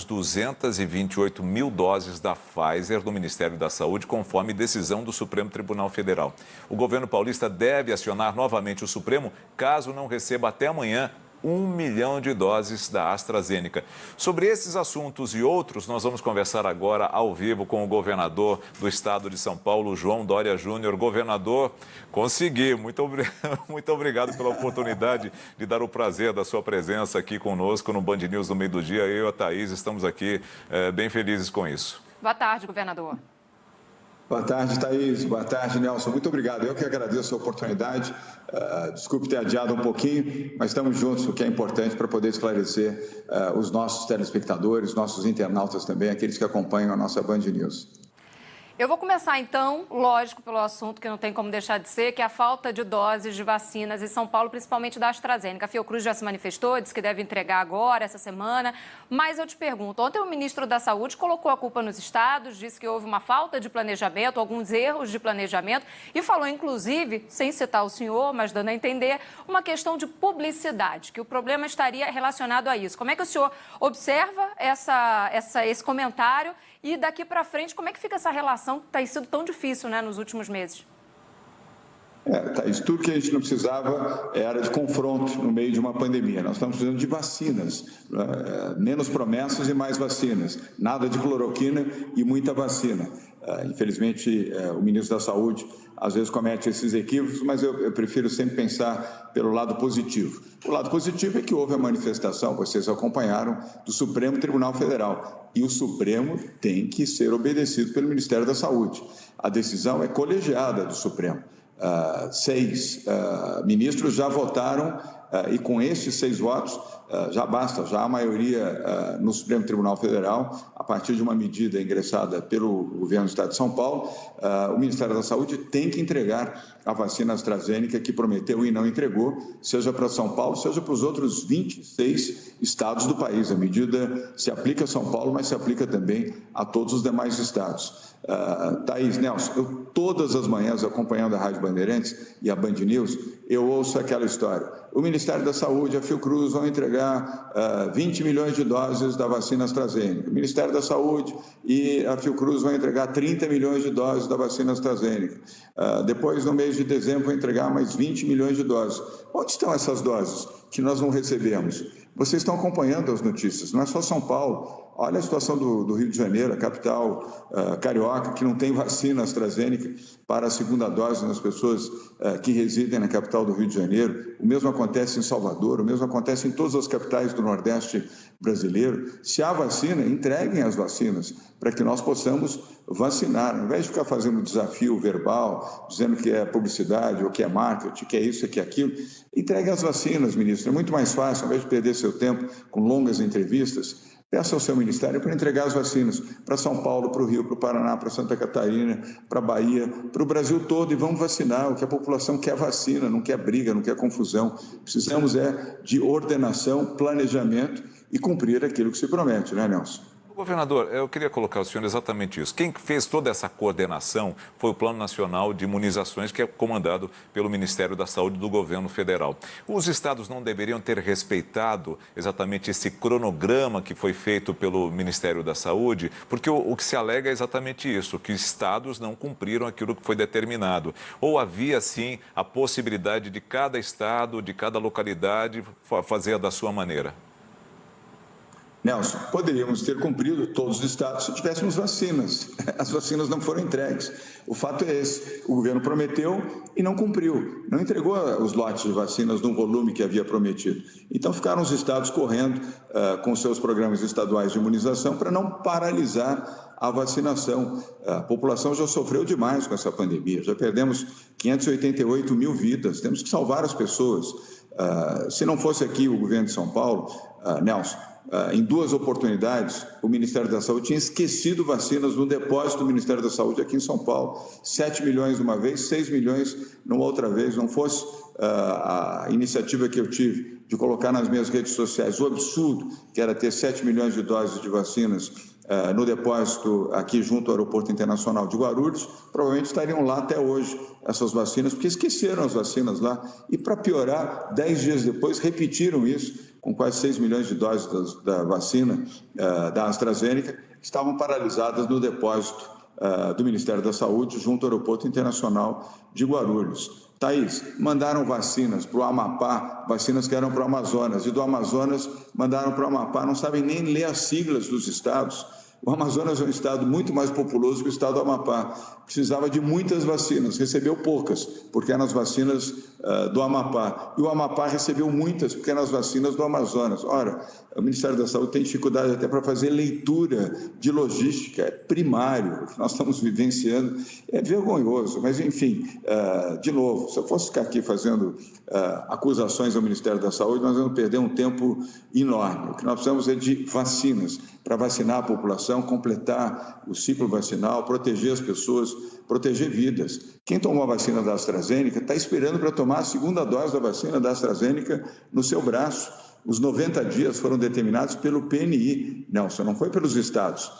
228 mil doses da Pfizer no Ministério da Saúde, conforme decisão do Supremo Tribunal Federal. O governo paulista deve acionar novamente o Supremo caso não receba até amanhã 1 milhão de doses da AstraZeneca. Sobre esses assuntos e outros, nós vamos conversar agora ao vivo com o governador do estado de São Paulo, João Dória Júnior. Governador, consegui. Muito obrigado pela oportunidade de dar o prazer da sua presença aqui conosco no Band News no meio do dia. Eu e a Thaís estamos aqui bem felizes com isso. Boa tarde, governador. Boa tarde, Thaís. Boa tarde, Nelson. Muito obrigado. Eu que agradeço a oportunidade. Desculpe ter adiado um pouquinho, mas estamos juntos, o que é importante para poder esclarecer os nossos telespectadores, nossos internautas também, aqueles que acompanham a nossa Band News. Eu vou começar, então, lógico, pelo assunto que não tem como deixar de ser, que é a falta de doses de vacinas em São Paulo, principalmente da AstraZeneca. A Fiocruz já se manifestou, disse que deve entregar agora, essa semana. Mas eu te pergunto, ontem o ministro da Saúde colocou a culpa nos estados, disse que houve uma falta de planejamento, alguns erros de planejamento e falou, inclusive, sem citar o senhor, mas dando a entender, uma questão de publicidade, que o problema estaria relacionado a isso. Como é que o senhor observa esse comentário? E daqui para frente, como é que fica essa relação que tem sido tão difícil, né, nos últimos meses? Thaís, tudo que a gente não precisava era de confronto no meio de uma pandemia. Nós estamos precisando de vacinas, menos promessas e mais vacinas. Nada de cloroquina e muita vacina. Infelizmente, o ministro da Saúde às vezes comete esses equívocos, mas eu prefiro sempre pensar pelo lado positivo. O lado positivo é que houve a manifestação, vocês acompanharam, do Supremo Tribunal Federal. E o Supremo tem que ser obedecido pelo Ministério da Saúde. A decisão é colegiada do Supremo. 6 ministros já votaram e com esses 6 votos já basta, já há maioria no Supremo Tribunal Federal, a partir de uma medida ingressada pelo governo do Estado de São Paulo, o Ministério da Saúde tem que entregar a vacina AstraZeneca que prometeu e não entregou, seja para São Paulo, seja para os outros 26 estados do país. A medida se aplica a São Paulo, mas se aplica também a todos os demais estados. Thaís, Nelson, eu todas as manhãs acompanhando a Rádio Bandeirantes e a Band News, eu ouço aquela história. O Ministério da Saúde, a Fiocruz vão entregar 20 milhões de doses da vacina AstraZeneca. O Ministério da Saúde e a Fiocruz vão entregar 30 milhões de doses da vacina AstraZeneca. Depois, no mês de dezembro, vão entregar mais 20 milhões de doses. Onde estão essas doses que nós não recebemos? Vocês estão acompanhando as notícias, não é só São Paulo. Olha a situação do Rio de Janeiro, a capital carioca, que não tem vacina AstraZeneca para a segunda dose nas pessoas que residem na capital do Rio de Janeiro. O mesmo acontece em Salvador, o mesmo acontece em todas as capitais do Nordeste brasileiro. Se há vacina, entreguem as vacinas para que nós possamos vacinar. Ao invés de ficar fazendo desafio verbal, dizendo que é publicidade ou que é marketing, que é isso, que é aquilo, entreguem as vacinas, ministro. É muito mais fácil, ao invés de perder seu tempo com longas entrevistas, peça ao seu ministério para entregar as vacinas para São Paulo, para o Rio, para o Paraná, para Santa Catarina, para a Bahia, para o Brasil todo e vamos vacinar. O que a população quer vacina, não quer briga, não quer confusão. Precisamos de ordenação, planejamento e cumprir aquilo que se promete, né, Nelson? Governador, eu queria colocar ao senhor exatamente isso. Quem fez toda essa coordenação foi o Plano Nacional de Imunizações, que é comandado pelo Ministério da Saúde do Governo Federal. Os estados não deveriam ter respeitado exatamente esse cronograma que foi feito pelo Ministério da Saúde, porque o que se alega é exatamente isso, que estados não cumpriram aquilo que foi determinado. Ou havia, sim, a possibilidade de cada estado, de cada localidade, fazer da sua maneira? Nelson, poderíamos ter cumprido todos os estados se tivéssemos vacinas. As vacinas não foram entregues. O fato é esse. O governo prometeu e não cumpriu. Não entregou os lotes de vacinas no volume que havia prometido. Então ficaram os estados correndo com seus programas estaduais de imunização para não paralisar a vacinação. A população já sofreu demais com essa pandemia. Já perdemos 588 mil vidas. Temos que salvar as pessoas. Se não fosse aqui o governo de São Paulo, Nelson, em 2 oportunidades, o Ministério da Saúde tinha esquecido vacinas no depósito do Ministério da Saúde aqui em São Paulo. 7 milhões uma vez, 6 milhões numa outra vez. Não fosse a iniciativa que eu tive de colocar nas minhas redes sociais o absurdo que era ter 7 milhões de doses de vacinas no depósito aqui junto ao Aeroporto Internacional de Guarulhos, provavelmente estariam lá até hoje essas vacinas, porque esqueceram as vacinas lá. E para piorar, 10 dias depois repetiram isso com quase 6 milhões de doses da vacina da AstraZeneca, estavam paralisadas no depósito do Ministério da Saúde, junto ao Aeroporto Internacional de Guarulhos. Thaís, mandaram vacinas para o Amapá, vacinas que eram para o Amazonas, e do Amazonas mandaram para o Amapá, não sabem nem ler as siglas dos estados. O Amazonas é um estado muito mais populoso que o estado do Amapá. Precisava de muitas vacinas, recebeu poucas, porque eram as vacinas do Amapá. E o Amapá recebeu muitas, porque eram as vacinas do Amazonas. Ora, o Ministério da Saúde tem dificuldade até para fazer leitura de logística, é primário, o que nós estamos vivenciando é vergonhoso. Mas, enfim, de novo, se eu fosse ficar aqui fazendo acusações ao Ministério da Saúde, nós vamos perder um tempo enorme. O que nós precisamos é de vacinas, para vacinar a população, completar o ciclo vacinal, proteger as pessoas, proteger vidas. Quem tomou a vacina da AstraZeneca está esperando para tomar a segunda dose da vacina da AstraZeneca no seu braço. Os 90 dias foram determinados pelo PNI, não foi pelos estados.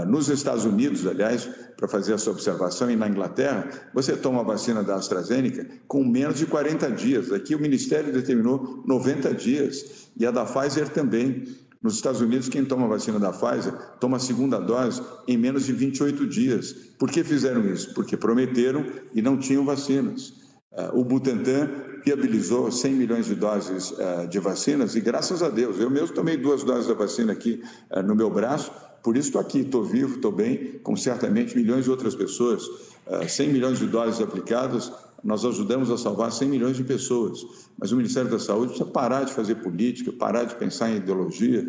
Nos Estados Unidos, aliás, para fazer essa observação, e na Inglaterra, você toma a vacina da AstraZeneca com menos de 40 dias. Aqui o Ministério determinou 90 dias e a da Pfizer também. Nos Estados Unidos, quem toma a vacina da Pfizer toma a segunda dose em menos de 28 dias. Por que fizeram isso? Porque prometeram e não tinham vacinas. O Butantan viabilizou 100 milhões de doses de vacinas e, graças a Deus, eu mesmo tomei 2 doses da vacina aqui no meu braço, por isso estou aqui, estou vivo, estou bem, como certamente milhões de outras pessoas. 100 milhões de doses aplicadas, nós ajudamos a salvar 100 milhões de pessoas. Mas o Ministério da Saúde precisa parar de fazer política, parar de pensar em ideologia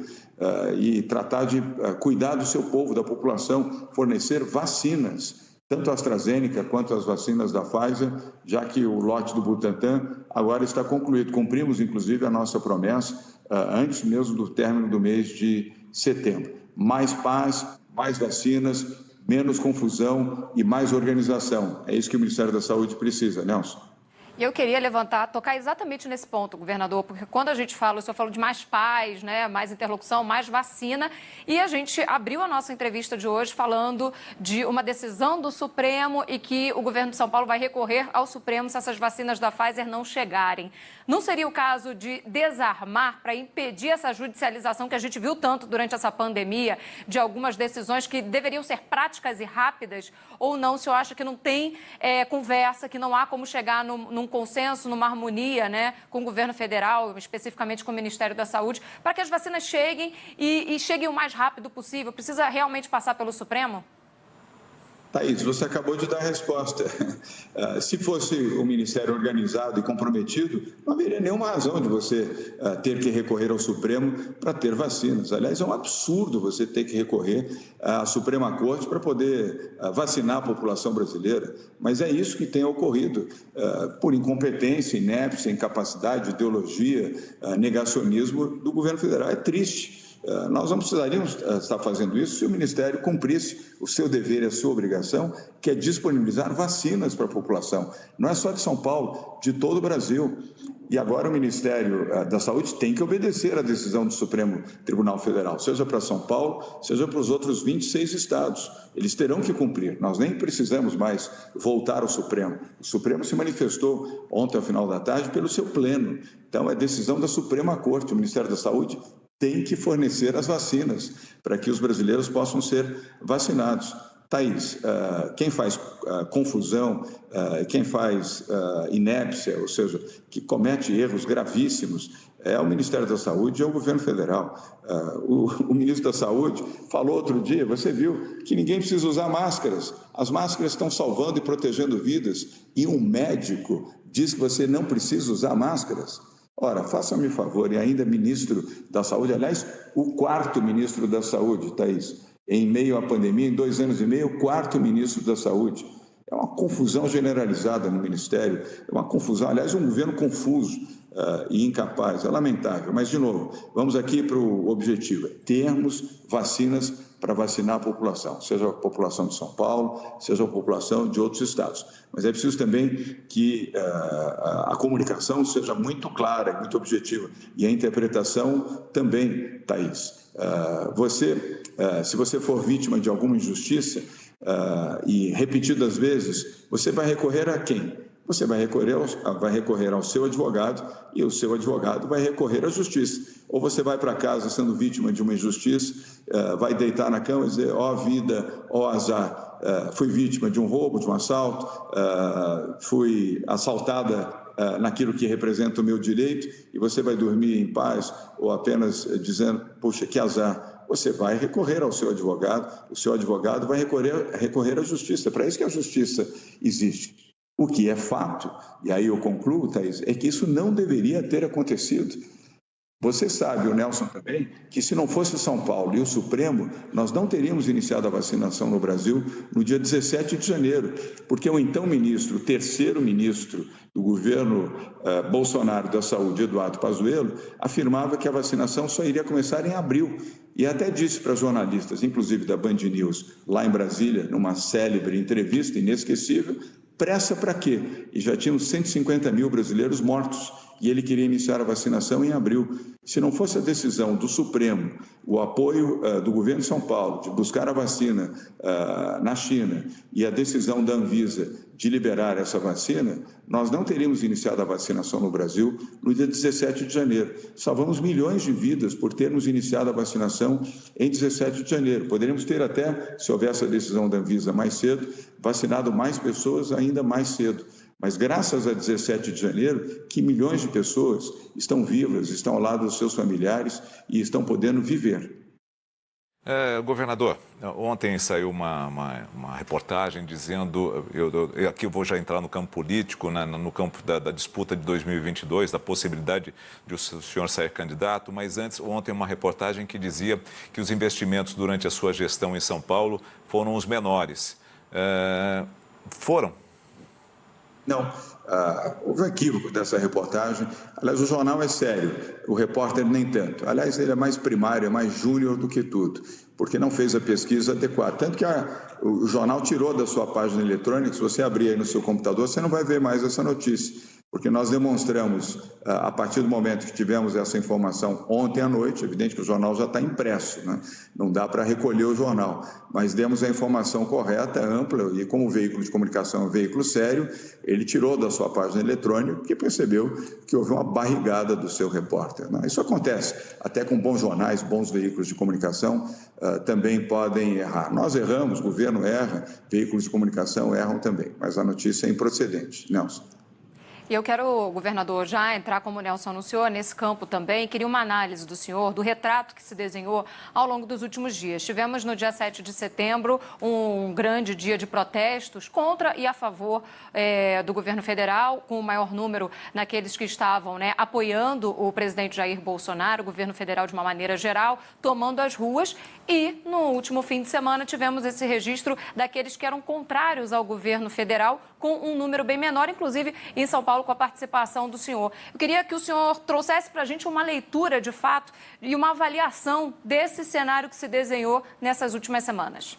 e tratar de cuidar do seu povo, da população, fornecer vacinas, tanto a AstraZeneca quanto as vacinas da Pfizer, já que o lote do Butantan agora está concluído. Cumprimos, inclusive, a nossa promessa antes mesmo do término do mês de setembro. Mais paz, mais vacinas, menos confusão e mais organização. É isso que o Ministério da Saúde precisa, Nelson. E eu queria tocar exatamente nesse ponto, governador, porque quando a gente fala, o senhor falou de mais paz, né, mais interlocução, mais vacina, e a gente abriu a nossa entrevista de hoje falando de uma decisão do Supremo e que o governo de São Paulo vai recorrer ao Supremo se essas vacinas da Pfizer não chegarem. Não seria o caso de desarmar para impedir essa judicialização que a gente viu tanto durante essa pandemia, de algumas decisões que deveriam ser práticas e rápidas, ou não? O senhor acha que não tem conversa, que não há como chegar num consenso, numa harmonia, né, com o governo federal, especificamente com o Ministério da Saúde, para que as vacinas cheguem e cheguem o mais rápido possível? Precisa realmente passar pelo Supremo? Thaís, você acabou de dar a resposta. Se fosse o Ministério organizado e comprometido, não haveria nenhuma razão de você ter que recorrer ao Supremo para ter vacinas. Aliás, é um absurdo você ter que recorrer à Suprema Corte para poder vacinar a população brasileira. Mas é isso que tem ocorrido por incompetência, inépcia, incapacidade, ideologia, negacionismo do governo federal. É triste. Nós não precisaríamos estar fazendo isso se o Ministério cumprisse o seu dever e a sua obrigação, que é disponibilizar vacinas para a população. Não é só de São Paulo, de todo o Brasil. E agora o Ministério da Saúde tem que obedecer à decisão do Supremo Tribunal Federal, seja para São Paulo, seja para os outros 26 estados. Eles terão que cumprir. Nós nem precisamos mais voltar ao Supremo. O Supremo se manifestou ontem, ao final da tarde, pelo seu pleno. Então, é decisão da Suprema Corte. O Ministério da Saúde tem que fornecer as vacinas para que os brasileiros possam ser vacinados. Thaís, quem faz confusão, quem faz inépcia, ou seja, que comete erros gravíssimos, é o Ministério da Saúde e é o governo federal. O ministro da Saúde falou outro dia, você viu, que ninguém precisa usar máscaras. As máscaras estão salvando e protegendo vidas. E um médico diz que você não precisa usar máscaras. Ora, faça-me favor, e ainda ministro da Saúde, aliás, o 4º ministro da Saúde, Thaís, em meio à pandemia, em 2 anos e meio, o 4º ministro da Saúde. É uma confusão generalizada no Ministério, é uma confusão, aliás, um governo confuso e incapaz, é lamentável. Mas, de novo, vamos aqui para o objetivo, termos vacinas para vacinar a população, seja a população de São Paulo, seja a população de outros estados. Mas é preciso também que a comunicação seja muito clara, muito objetiva, e a interpretação também, Thaís. Se você for vítima de alguma injustiça, e repetidas vezes, você vai recorrer a quem? você vai recorrer ao seu advogado e o seu advogado vai recorrer à justiça. Ou você vai para casa sendo vítima de uma injustiça, vai deitar na cama e dizer, ó vida, ó azar, fui vítima de um roubo, de um assalto, fui assaltada naquilo que representa o meu direito, e você vai dormir em paz, ou apenas dizendo, puxa, que azar. Você vai recorrer ao seu advogado, o seu advogado vai recorrer à justiça. Para isso que a justiça existe. O que é fato, e aí eu concluo, Thaís, é que isso não deveria ter acontecido. Você sabe, o Nelson também, que se não fosse São Paulo e o Supremo, nós não teríamos iniciado a vacinação no Brasil no dia 17 de janeiro, porque o então ministro, o terceiro ministro do governo Bolsonaro da Saúde, Eduardo Pazuello, afirmava que a vacinação só iria começar em abril. E até disse para jornalistas, inclusive da Band News, lá em Brasília, numa célebre entrevista inesquecível, pressa para quê? E já tínhamos 150 mil brasileiros mortos e ele queria iniciar a vacinação em abril. Se não fosse a decisão do Supremo, o apoio do governo de São Paulo de buscar a vacina na China e a decisão da Anvisa de liberar essa vacina, nós não teríamos iniciado a vacinação no Brasil no dia 17 de janeiro. Salvamos milhões de vidas por termos iniciado a vacinação em 17 de janeiro. Poderíamos ter até, se houvesse a decisão da Anvisa mais cedo, vacinado mais pessoas ainda mais cedo. Mas graças a 17 de janeiro, que milhões de pessoas estão vivas, estão ao lado dos seus familiares e estão podendo viver. Governador, ontem saiu uma reportagem dizendo, aqui eu vou já entrar no campo político, no campo da disputa de 2022, da possibilidade de o senhor sair candidato, mas antes, ontem uma reportagem que dizia que os investimentos durante a sua gestão em São Paulo foram os menores. Foram? Não, houve um equívoco dessa reportagem. Aliás, o jornal é sério, o repórter nem tanto. Aliás, ele é mais primário, é mais júnior do que tudo, porque não fez a pesquisa adequada. Tanto que o jornal tirou da sua página eletrônica, se você abrir aí no seu computador, você não vai ver mais essa notícia. Porque nós demonstramos, a partir do momento que tivemos essa informação ontem à noite, evidente que o jornal já está impresso, né? Não dá para recolher o jornal, mas demos a informação correta, ampla, e como o veículo de comunicação é um veículo sério, ele tirou da sua página eletrônica porque percebeu que houve uma barrigada do seu repórter, né? Isso acontece, até com bons jornais, bons veículos de comunicação também podem errar. Nós erramos, o governo erra, veículos de comunicação erram também, mas a notícia é improcedente. Nelson. E eu quero, governador, já entrar, como o Nelson anunciou, nesse campo também. Queria uma análise do senhor, do retrato que se desenhou ao longo dos últimos dias. Tivemos no dia 7 de setembro um grande dia de protestos contra e a favor do governo federal, com o maior número naqueles que estavam apoiando o presidente Jair Bolsonaro, o governo federal de uma maneira geral, tomando as ruas. E no último fim de semana tivemos esse registro daqueles que eram contrários ao governo federal, com um número bem menor, inclusive em São Paulo, com a participação do senhor. Eu queria que o senhor trouxesse para a gente uma leitura, de fato, e uma avaliação desse cenário que se desenhou nessas últimas semanas.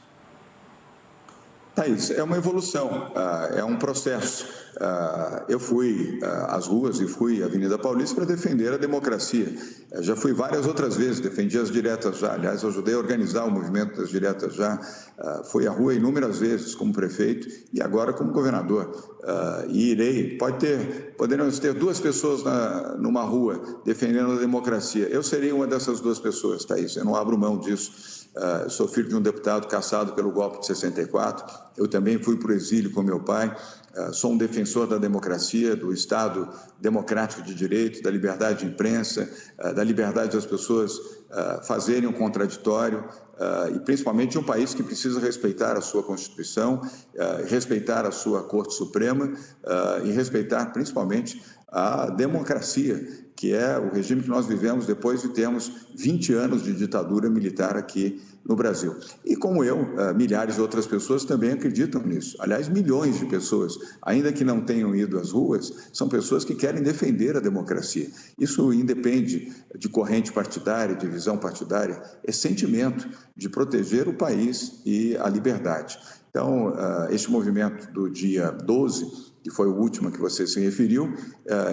Thaís, é uma evolução, é um processo. Eu fui às ruas e fui à Avenida Paulista para defender a democracia. Já fui várias outras vezes, defendi as diretas já. Aliás, ajudei a organizar o movimento das diretas já. Fui à rua inúmeras vezes como prefeito e agora como governador. E irei, poderemos ter duas pessoas numa rua defendendo a democracia. Eu seria uma dessas duas pessoas, Thaís, eu não abro mão disso. Sou filho de um deputado caçado pelo golpe de 64, eu também fui para o exílio com meu pai, sou um defensor da democracia, do Estado democrático de direito, da liberdade de imprensa, da liberdade das pessoas fazerem um contraditório, e principalmente de um país que precisa respeitar a sua Constituição, respeitar a sua Corte Suprema e respeitar principalmente a democracia, que é o regime que nós vivemos depois de termos 20 anos de ditadura militar aqui no Brasil. E como eu, milhares de outras pessoas também acreditam nisso. Aliás, milhões de pessoas, ainda que não tenham ido às ruas, são pessoas que querem defender a democracia. Isso independe de corrente partidária, de visão partidária, é sentimento de proteger o país e a liberdade. Então, este movimento do dia 12, que foi o último que você se referiu,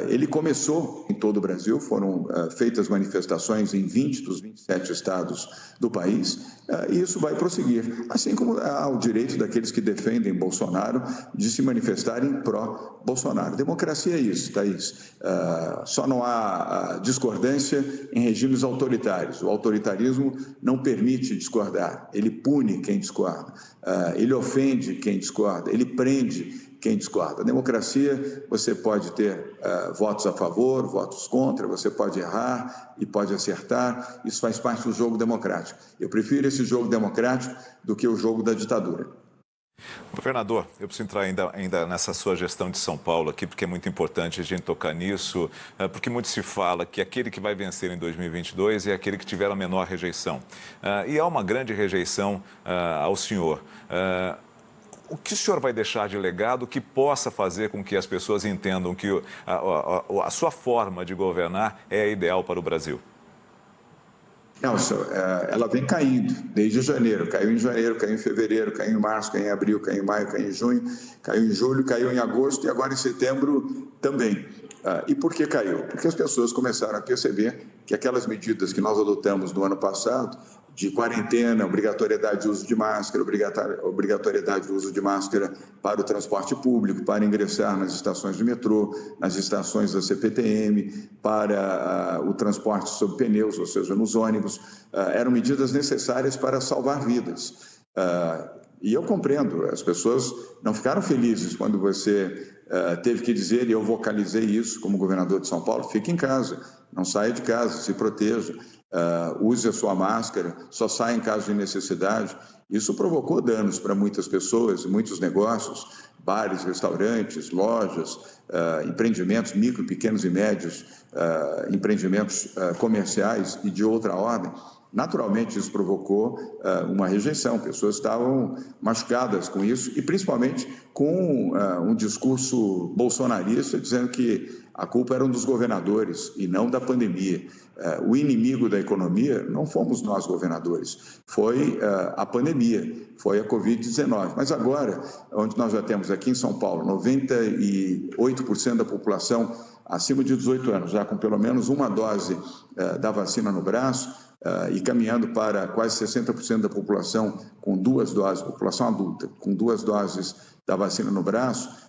ele começou em todo o Brasil, foram feitas manifestações em 20 dos 27 estados do país, e isso vai prosseguir, assim como há o direito daqueles que defendem Bolsonaro de se manifestarem pró-Bolsonaro. Democracia é isso, Thaís. Só não há discordância em regimes autoritários. O autoritarismo não permite discordar, ele pune quem discorda, ele ofende quem discorda, ele prende quem discorda. A democracia, você pode ter votos a favor, votos contra, você pode errar e pode acertar, isso faz parte do jogo democrático. Eu prefiro esse jogo democrático do que o jogo da ditadura. Governador, eu preciso entrar ainda nessa sua gestão de São Paulo aqui, porque é muito importante a gente tocar nisso, porque muito se fala que aquele que vai vencer em 2022 é aquele que tiver a menor rejeição. E há uma grande rejeição ao senhor. O que o senhor vai deixar de legado que possa fazer com que as pessoas entendam que a sua forma de governar é a ideal para o Brasil? Nelson, ela vem caindo desde janeiro. Caiu em janeiro, caiu em fevereiro, caiu em março, caiu em abril, caiu em maio, caiu em junho, caiu em julho, caiu em agosto e agora em setembro também. E por que caiu? Porque as pessoas começaram a perceber que aquelas medidas que nós adotamos no ano passado, de quarentena, obrigatoriedade de uso de máscara, obrigatoriedade de uso de máscara para o transporte público, para ingressar nas estações de metrô, nas estações da CPTM, para o transporte sob pneus, ou seja, nos ônibus, eram medidas necessárias para salvar vidas. E eu compreendo, as pessoas não ficaram felizes quando você teve que dizer, e eu vocalizei isso como governador de São Paulo, fique em casa, não saia de casa, se proteja. Use a sua máscara, só saia em caso de necessidade. Isso provocou danos para muitas pessoas, muitos negócios, bares, restaurantes, lojas, empreendimentos micro, pequenos e médios, empreendimentos comerciais e de outra ordem. Naturalmente, isso provocou uma rejeição, pessoas estavam machucadas com isso e principalmente com um discurso bolsonarista dizendo que a culpa era dos governadores e não da pandemia. O inimigo da economia não fomos nós governadores, foi a pandemia, foi a Covid-19. Mas agora, onde nós já temos aqui em São Paulo, 98% da população acima de 18 anos, já com pelo menos uma dose da vacina no braço, e caminhando para quase 60% da população com 2 doses, população adulta, com 2 doses da vacina no braço,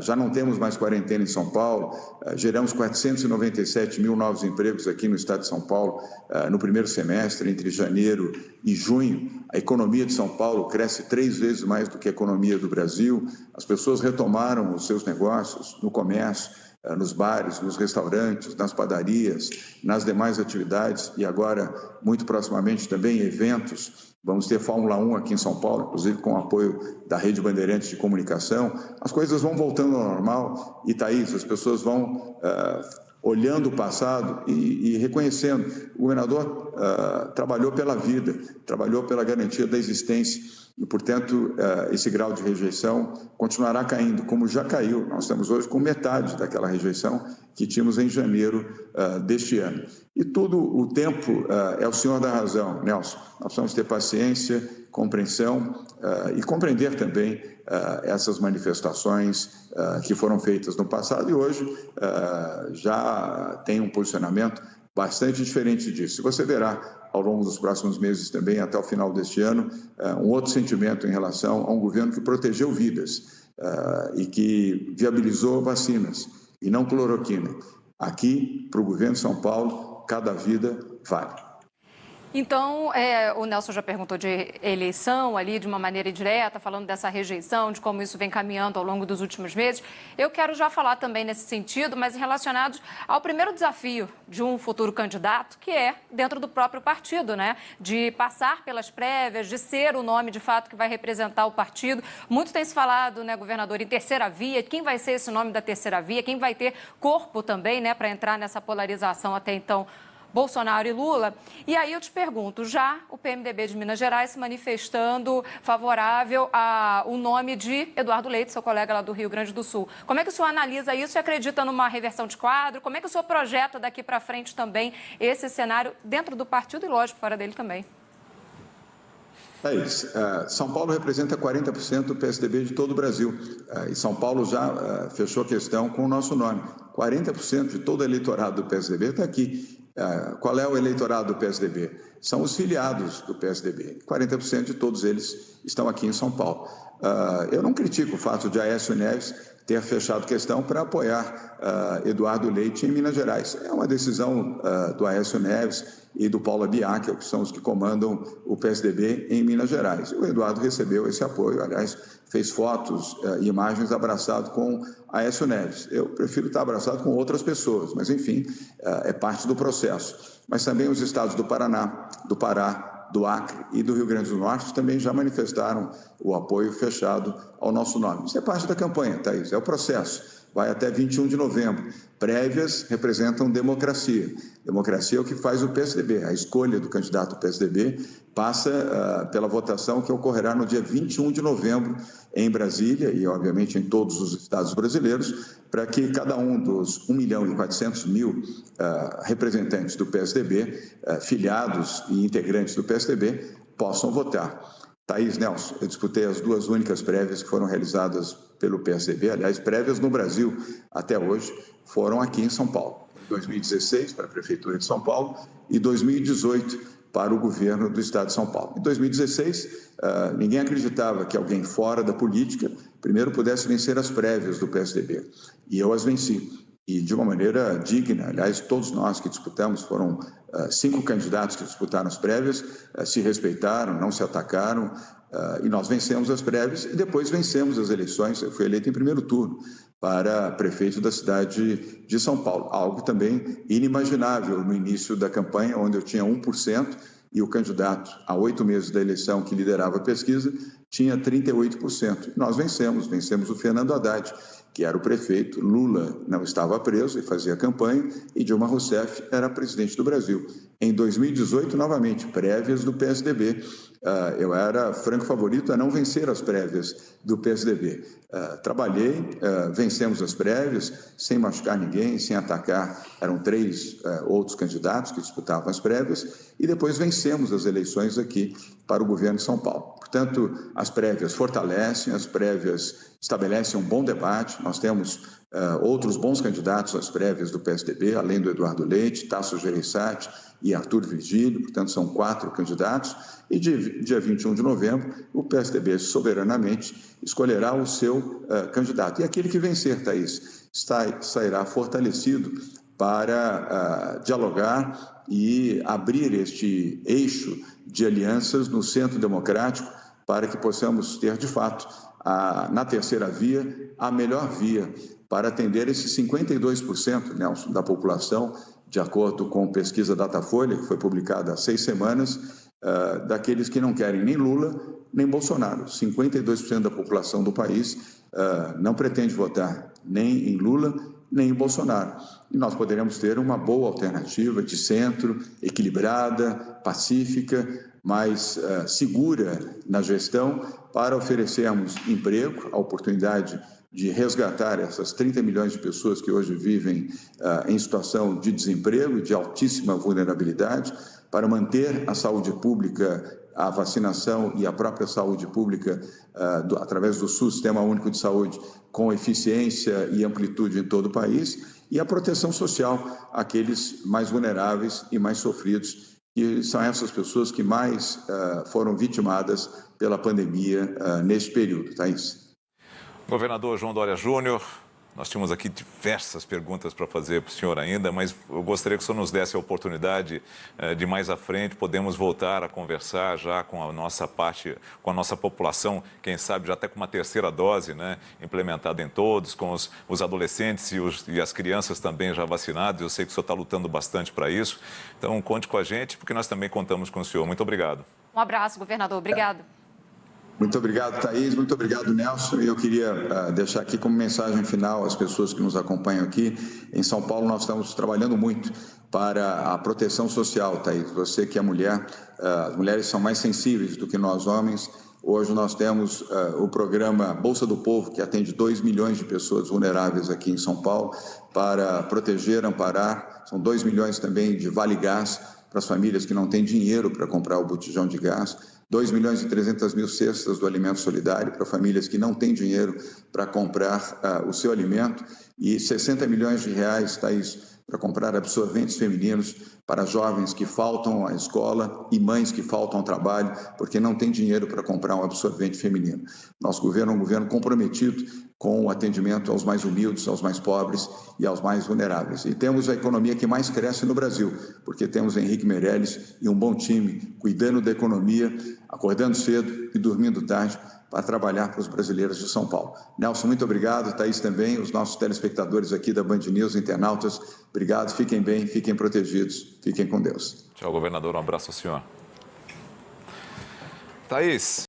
já não temos mais quarentena em São Paulo, geramos 497 mil novos empregos aqui no estado de São Paulo no primeiro semestre, entre janeiro e junho. A economia de São Paulo cresce 3 vezes mais do que a economia do Brasil, as pessoas retomaram os seus negócios no comércio, nos bares, nos restaurantes, nas padarias, nas demais atividades e agora, muito proximamente, também eventos. Vamos ter Fórmula 1 aqui em São Paulo, inclusive com o apoio da Rede Bandeirantes de Comunicação. As coisas vão voltando ao normal e, Thaís, as pessoas vão olhando o passado e reconhecendo. O governador trabalhou pela vida, trabalhou pela garantia da existência e, portanto, esse grau de rejeição continuará caindo, como já caiu. Nós estamos hoje com metade daquela rejeição que tínhamos em janeiro deste ano. E tudo o tempo é o senhor da razão, Nelson. Nós precisamos ter paciência, compreensão e compreender também essas manifestações que foram feitas no passado e hoje já tem um posicionamento bastante diferente disso. E você verá ao longo dos próximos meses também, até o final deste ano, um outro sentimento em relação a um governo que protegeu vidas e que viabilizou vacinas e não cloroquina. Aqui, para o governo de São Paulo, cada vida vale. Então, o Nelson já perguntou de eleição ali, de uma maneira indireta, falando dessa rejeição, de como isso vem caminhando ao longo dos últimos meses. Eu quero já falar também nesse sentido, mas relacionados ao primeiro desafio de um futuro candidato, que é dentro do próprio partido, né? De passar pelas prévias, de ser o nome, de fato, que vai representar o partido. Muito tem se falado, né, governador, em terceira via. Quem vai ser esse nome da terceira via? Quem vai ter corpo também, né, para entrar nessa polarização até então Bolsonaro e Lula. E aí eu te pergunto, já o PMDB de Minas Gerais se manifestando favorável ao nome de Eduardo Leite, seu colega lá do Rio Grande do Sul. Como é que o senhor analisa isso e acredita numa reversão de quadro? Como é que o senhor projeta daqui para frente também esse cenário dentro do partido e, lógico, fora dele também? Thaís, São Paulo representa 40% do PSDB de todo o Brasil. E São Paulo já fechou a questão com o nosso nome. 40% de todo o eleitorado do PSDB está aqui. Qual é o eleitorado do PSDB? São os filiados do PSDB. 40% de todos eles estão aqui em São Paulo. Eu não critico o fato de Aécio Neves ter fechado questão para apoiar Eduardo Leite em Minas Gerais. É uma decisão do Aécio Neves e do Paulo Biacchia, que são os que comandam o PSDB em Minas Gerais. O Eduardo recebeu esse apoio, aliás, fez fotos e imagens abraçado com Aécio Neves. Eu prefiro estar abraçado com outras pessoas, mas, enfim, é parte do processo. Mas também os estados do Paraná, do Pará, do Acre e do Rio Grande do Norte também já manifestaram o apoio fechado ao nosso nome. Isso é parte da campanha, Thaís, é o processo. Vai até 21 de novembro. Prévias representam democracia. Democracia é o que faz o PSDB. A escolha do candidato do PSDB passa pela votação que ocorrerá no dia 21 de novembro em Brasília e, obviamente, em todos os estados brasileiros, para que cada um dos 1.400.000 representantes do PSDB, filiados e integrantes do PSDB, possam votar. Thaís, Nelson, eu disputei as duas únicas prévias que foram realizadas pelo PSDB, aliás, prévias no Brasil até hoje, foram aqui em São Paulo. 2016 para a Prefeitura de São Paulo e 2018 para o governo do Estado de São Paulo. Em 2016, ninguém acreditava que alguém fora da política primeiro pudesse vencer as prévias do PSDB. E eu as venci. E de uma maneira digna. Aliás, todos nós que disputamos, foram 5 candidatos que disputaram as prévias, se respeitaram, não se atacaram, e nós vencemos as prévias e depois vencemos as eleições. Eu fui eleito em primeiro turno para prefeito da cidade de São Paulo, algo também inimaginável no início da campanha, onde eu tinha 1% e o candidato, há 8 meses da eleição, que liderava a pesquisa, tinha 38%. Nós vencemos o Fernando Haddad, que era o prefeito, Lula não estava preso e fazia campanha, e Dilma Rousseff era presidente do Brasil. Em 2018, novamente, prévias do PSDB. Eu era franco favorito a não vencer as prévias do PSDB. Trabalhei, vencemos as prévias, sem machucar ninguém, sem atacar. Eram 3 outros candidatos que disputavam as prévias, e depois vencemos as eleições aqui para o governo de São Paulo. Portanto, as prévias fortalecem, as prévias estabelecem um bom debate. Nós temos outros bons candidatos às prévias do PSDB, além do Eduardo Leite, Tasso Gereissati e Arthur Virgílio, portanto são 4 candidatos, e dia 21 de novembro o PSDB soberanamente escolherá o seu candidato. E aquele que vencer, Thaís, sairá fortalecido para dialogar e abrir este eixo de alianças no centro democrático para que possamos ter, de fato, na terceira via, a melhor via para atender esses 52%, Nelson, da população, de acordo com pesquisa Datafolha, que foi publicada há 6 semanas, daqueles que não querem nem Lula nem Bolsonaro. 52% da população do país não pretende votar nem em Lula nem em Bolsonaro. E nós poderemos ter uma boa alternativa de centro, equilibrada, pacífica, mais segura na gestão, para oferecermos emprego, a oportunidade de resgatar essas 30 milhões de pessoas que hoje vivem em situação de desemprego e de altíssima vulnerabilidade, para manter a saúde pública, a vacinação e a própria saúde pública através do SUS, Sistema Único de Saúde, com eficiência e amplitude em todo o país, e a proteção social àqueles mais vulneráveis e mais sofridos, que são essas pessoas que mais foram vitimadas pela pandemia neste período. Thaís. Governador João Dória Júnior, nós tínhamos aqui diversas perguntas para fazer para o senhor ainda, mas eu gostaria que o senhor nos desse a oportunidade de mais à frente podemos voltar a conversar já com a nossa parte, com a nossa população, quem sabe já até com uma terceira dose, né, implementada em todos, com os adolescentes e as crianças também já vacinadas. Eu sei que o senhor está lutando bastante para isso, então conte com a gente, porque nós também contamos com o senhor. Muito obrigado. Um abraço, governador. Obrigado. Muito obrigado, Thaís. Muito obrigado, Nelson. Eu queria deixar aqui como mensagem final às pessoas que nos acompanham aqui. Em São Paulo, nós estamos trabalhando muito para a proteção social, Thaís. Você que é mulher, as mulheres são mais sensíveis do que nós homens. Hoje nós temos o programa Bolsa do Povo, que atende 2 milhões de pessoas vulneráveis aqui em São Paulo, para proteger, amparar. São 2 milhões também de Vale Gás para as famílias que não têm dinheiro para comprar o botijão de gás. 2.300.000 cestas do alimento solidário para famílias que não têm dinheiro para comprar o seu alimento e 60 milhões de reais, Thaís, para comprar absorventes femininos para jovens que faltam à escola e mães que faltam ao trabalho porque não têm dinheiro para comprar um absorvente feminino. Nosso governo é um governo comprometido com o atendimento aos mais humildes, aos mais pobres e aos mais vulneráveis. E temos a economia que mais cresce no Brasil, porque temos Henrique Meirelles e um bom time cuidando da economia, acordando cedo e dormindo tarde para trabalhar para os brasileiros de São Paulo. Nelson, muito obrigado. Thaís também, os nossos telespectadores aqui da Band News, internautas, obrigado. Fiquem bem, fiquem protegidos, fiquem com Deus. Tchau, governador. Um abraço ao senhor. Thaís.